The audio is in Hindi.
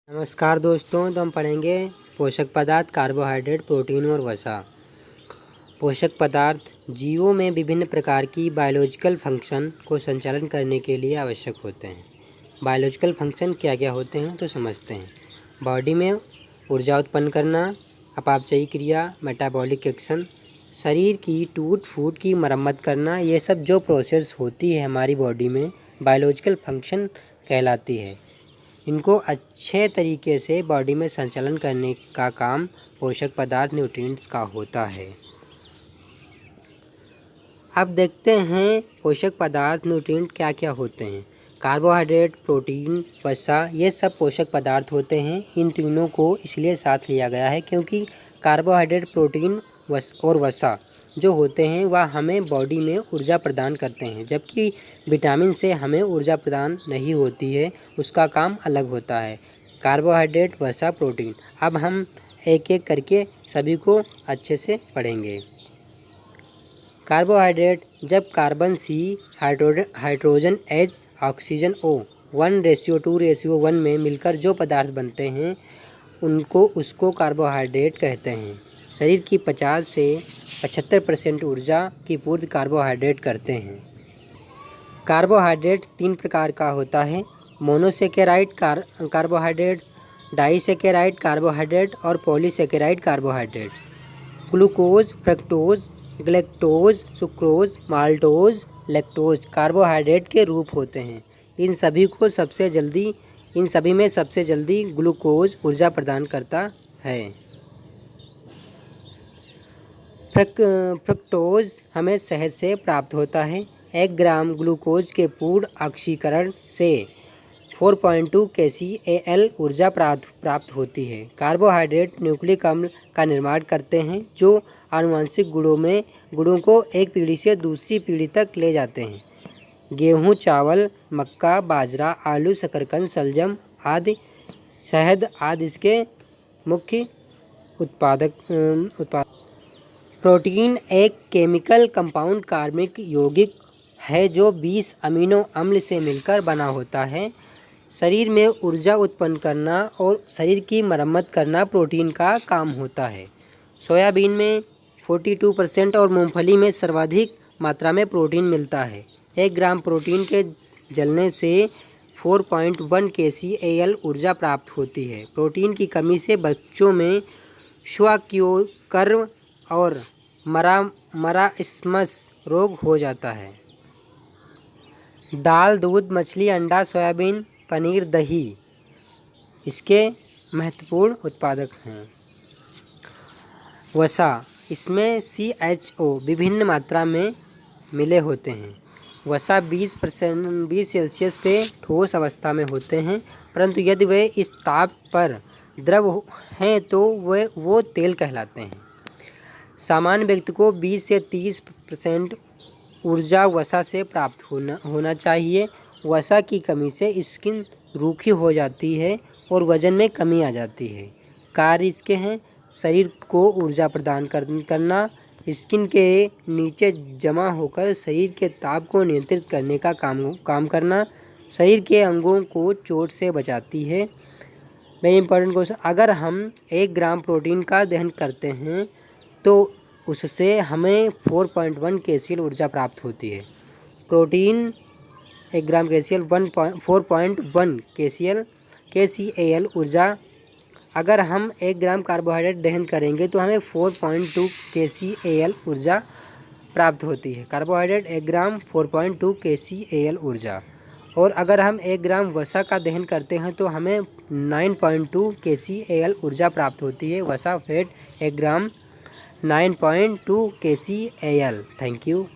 नमस्कार दोस्तों, तो हम पढ़ेंगे पोषक पदार्थ, कार्बोहाइड्रेट, प्रोटीन और वसा। पोषक पदार्थ जीवों में विभिन्न प्रकार की बायोलॉजिकल फंक्शन को संचालन करने के लिए आवश्यक होते हैं। बायोलॉजिकल फंक्शन क्या क्या होते हैं तो समझते हैं। बॉडी में ऊर्जा उत्पन्न करना, अपापचयी क्रिया, मेटाबॉलिक एक्शन, शरीर की टूट फूट की मरम्मत करना, ये सब जो प्रोसेस होती है हमारी बॉडी में बायोलॉजिकल फंक्शन कहलाती है। इनको अच्छे तरीके से बॉडी में संचालन करने का काम पोषक पदार्थ न्यूट्रिएंट्स का होता है। अब देखते हैं पोषक पदार्थ न्यूट्रिएंट क्या क्या होते हैं। कार्बोहाइड्रेट, प्रोटीन, वसा, ये सब पोषक पदार्थ होते हैं। इन तीनों को इसलिए साथ लिया गया है क्योंकि कार्बोहाइड्रेट, प्रोटीन और वसा जो होते हैं वह हमें बॉडी में ऊर्जा प्रदान करते हैं, जबकि विटामिन से हमें ऊर्जा प्रदान नहीं होती है, उसका काम अलग होता है। कार्बोहाइड्रेट, वसा, प्रोटीन। अब हम एक एक करके सभी को अच्छे से पढ़ेंगे। कार्बोहाइड्रेट जब carbon C, hydrogen H, oxygen O 1:2:1 में मिलकर जो पदार्थ बनते हैं उसको कार्बोहाइड्रेट कहते हैं। शरीर की 50 से 75% ऊर्जा की पूर्ति कार्बोहाइड्रेट करते हैं। कार्बोहाइड्रेट 3 प्रकार का होता है: मोनोसेकेराइड कार्बोहाइड्रेट्स, डाइसेकेराइड कार्बोहाइड्रेट और polysaccharide carbohydrates. Glucose, fructose, galactose, sucrose, maltose, lactose carbohydrate के रूप होते हैं। इन सभी में सबसे जल्दी ग्लूकोज ऊर्जा प्रदान करता है। फ्रक्टोज हमें शहद से प्राप्त होता है। 1 ग्राम ग्लूकोज के पूर्ण ऑक्सीकरण से 4.2 kcal ऊर्जा प्राप्त होती है। कार्बोहाइड्रेट न्यूक्लिक अम्ल का निर्माण करते हैं जो आनुवंशिक गुणों को एक पीढ़ी से दूसरी पीढ़ी तक ले जाते हैं। गेहूँ, चावल, मक्का, बाजरा, आलू, शकरकंद, शलजम आदि, शहद आदि इसके मुख्य उत्पाद। प्रोटीन एक केमिकल कंपाउंड कार्बनिक यौगिक है जो 20 अमीनो अम्ल से मिलकर बना होता है। शरीर में ऊर्जा उत्पन्न करना और शरीर की मरम्मत करना प्रोटीन का काम होता है। सोयाबीन में 42% और मूंगफली में सर्वाधिक मात्रा में प्रोटीन मिलता है। 1 ग्राम प्रोटीन के जलने से 4.1 kcal ऊर्जा प्राप्त होती है। प्रोटीन की कमी से बच्चों में क्वार्क्योकर्व और मरास्मस रोग हो जाता है। दाल, दूध, मछली, अंडा, सोयाबीन, पनीर, दही इसके महत्वपूर्ण उत्पादक हैं। वसा, इसमें CHO विभिन्न मात्रा में मिले होते हैं। वसा 20 सेल्सियस पे ठोस अवस्था में होते हैं, परंतु यदि वे इस ताप पर द्रव हैं तो वो तेल कहलाते हैं। सामान्य व्यक्ति को 20 से 30% ऊर्जा वसा से प्राप्त होना चाहिए। वसा की कमी से स्किन रूखी हो जाती है और वजन में कमी आ जाती है। कार्य इसके हैं: शरीर को ऊर्जा प्रदान करना, स्किन के नीचे जमा होकर शरीर के ताप को नियंत्रित करने का काम करना, शरीर के अंगों को चोट से बचाती है। वेरी इंपॉर्टेंट क्वेश्चन, अगर हम 1 ग्राम प्रोटीन का दहन करते हैं तो उससे हमें 4.1 kcal ऊर्जा प्राप्त होती है। प्रोटीन 1 ग्राम KCl 4.1 kcal ऊर्जा। अगर हम 1 ग्राम कार्बोहाइड्रेट दहन करेंगे तो हमें 4.2 kcal ऊर्जा प्राप्त होती है। कार्बोहाइड्रेट 1 ग्राम 4.2 kcal ऊर्जा। और अगर हम 1 ग्राम वसा का दहन करते हैं तो हमें 9.2 kcal ऊर्जा प्राप्त होती है। वसा fat 1 gram 9.2 kcal। Thank you.